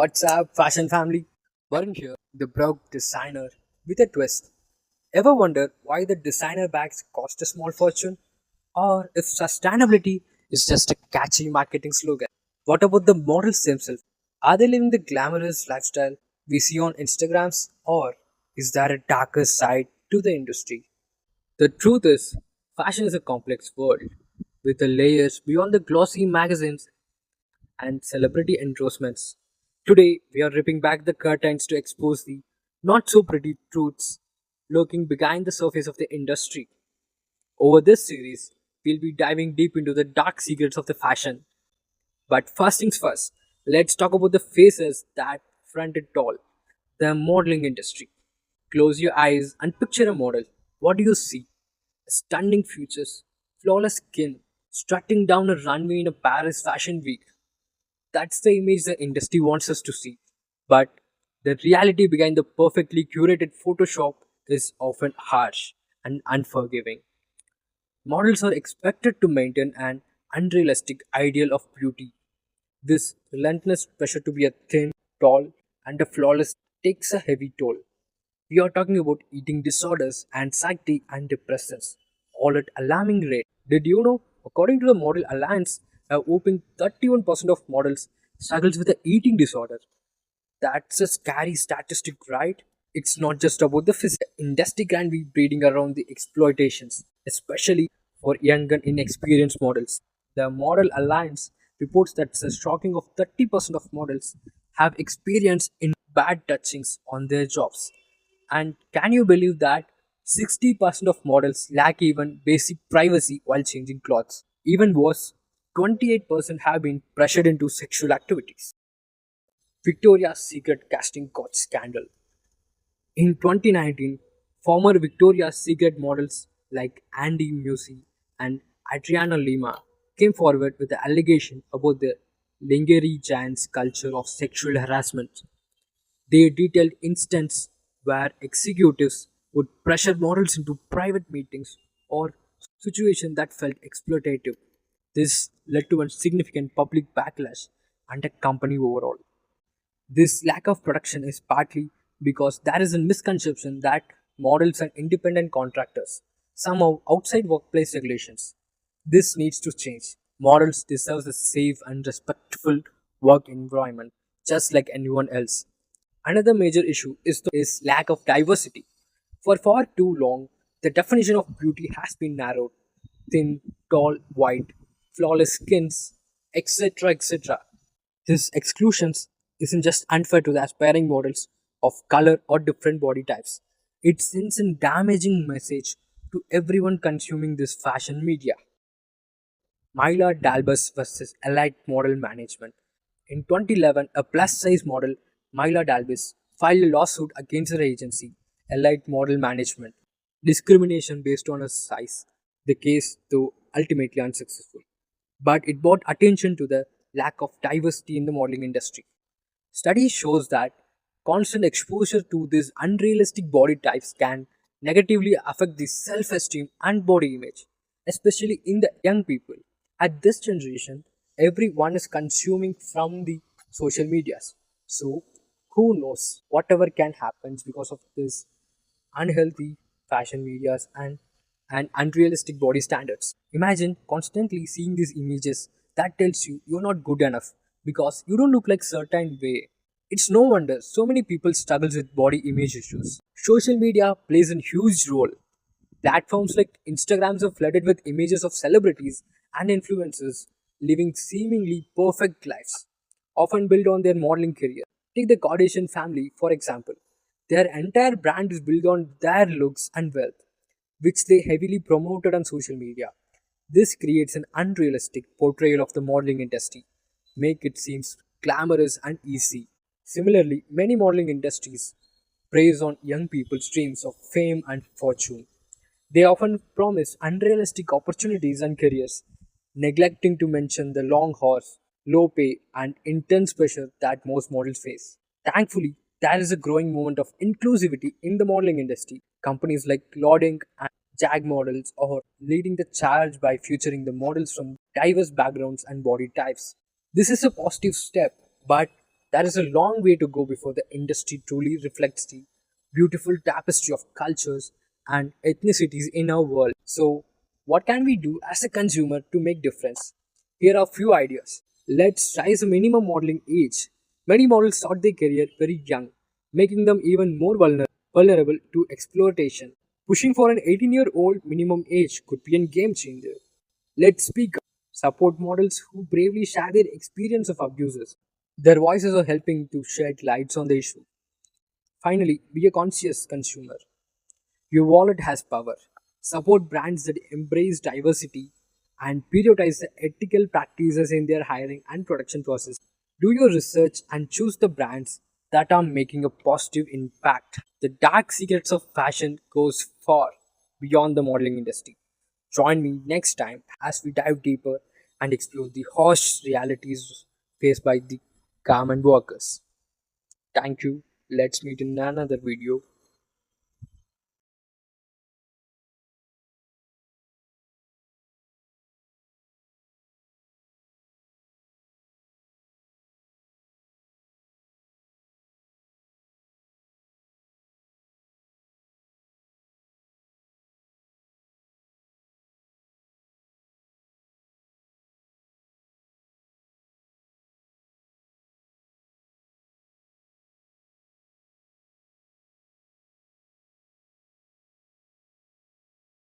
What's up, fashion family? Varun here, the broke designer with a twist. Ever wonder why the designer bags cost a small fortune? Or if sustainability is just a catchy marketing slogan? What about the models themselves? Are they living the glamorous lifestyle we see on Instagrams? Or is there a darker side to the industry? The truth is, fashion is a complex world with the layers beyond the glossy magazines and celebrity endorsements. Today, we are ripping back the curtains to expose the not so pretty truths lurking behind the surface of the industry. Over this series, we'll be diving deep into the dark secrets of the fashion. But first things first, let's talk about the faces that front it all, the modeling industry. Close your eyes and picture a model. What do you see? Stunning features, flawless skin, strutting down a runway in a Paris Fashion Week. That's the image the industry wants us to see. But the reality behind the perfectly curated Photoshop is often harsh and unforgiving. Models are expected to maintain an unrealistic ideal of beauty. This relentless pressure to be a thin, tall, and a flawless takes a heavy toll. We are talking about eating disorders, anxiety, and depressions, all at alarming rate. Did you know? According to the Model Alliance, a whopping 31% of models struggles with an eating disorder. That's a scary statistic, right? It's not just about the physical. Industry can be breeding around the exploitations, especially for young and inexperienced models. The Model Alliance reports that a shocking of 30% of models have experienced in bad touchings on their jobs. And can you believe that 60% of models lack even basic privacy while changing clothes? Even worse, 28% have been pressured into sexual activities. Victoria's Secret casting got scandal. In 2019, former Victoria's Secret models like Andy Musi and Adriana Lima came forward with the allegation about the lingerie giant's culture of sexual harassment. They detailed instances where executives would pressure models into private meetings or situations that felt exploitative. This led to a significant public backlash and a company overall. This lack of production is partly because there is a misconception that models are independent contractors, somehow outside workplace regulations. This needs to change. Models deserve a safe and respectful work environment, just like anyone else. Another major issue is lack of diversity. For far too long, the definition of beauty has been narrowed: thin, tall, white, flawless skins, etc. etc. This exclusions isn't just unfair to the aspiring models of color or different body types. It sends a damaging message to everyone consuming this fashion media. Myla Dalbus versus Elite Model Management. In 2011, a plus size model, Myla Dalbus, filed a lawsuit against her agency, Elite Model Management, discrimination based on her size. The case, though ultimately unsuccessful, but it brought attention to the lack of diversity in the modeling industry. Study shows that constant exposure to these unrealistic body types can negatively affect the self-esteem and body image, especially in the young people. At this generation, everyone is consuming from the social medias. So, who knows whatever can happen because of this unhealthy fashion medias and unrealistic body standards. Imagine constantly seeing these images that tells you you're not good enough because you don't look like certain way. It's no wonder so many people struggles with body image issues. Social media plays a huge role. Platforms like Instagrams are flooded with images of celebrities and influencers living seemingly perfect lives, often built on their modeling career. Take the Kardashian family, for example. Their entire brand is built on their looks and wealth, which they heavily promoted on social media. This creates an unrealistic portrayal of the modeling industry, make it seems glamorous and easy. Similarly, many modeling industries preys on young people's dreams of fame and fortune. They often promise unrealistic opportunities and careers, neglecting to mention the long hours, low pay, and intense pressure that most models face. Thankfully, there is a growing movement of inclusivity in the modeling industry. Companies like Clauding and Jag Models are leading the charge by featuring the models from diverse backgrounds and body types. This is a positive step, but There is a long way to go before the industry truly reflects the beautiful tapestry of cultures and ethnicities in our world. So, what can we do as a consumer to make difference? Here are a few ideas. Let's raise the minimum modeling age. Many models start their career very young, making them even more vulnerable to exploitation. Pushing for an 18-year-old minimum age could be a game changer. Let's speak up. Support models who bravely share their experience of abuses. Their voices are helping to shed lights on the issue. Finally, be a conscious consumer. Your wallet has power. Support brands that embrace diversity and prioritize the ethical practices in their hiring and production process. Do your research and choose the brands that are making a positive impact. The dark secrets of fashion goes far beyond the modeling industry. Join me next time as we dive deeper and explore the harsh realities faced by the garment workers. Thank you. Let's meet in another video.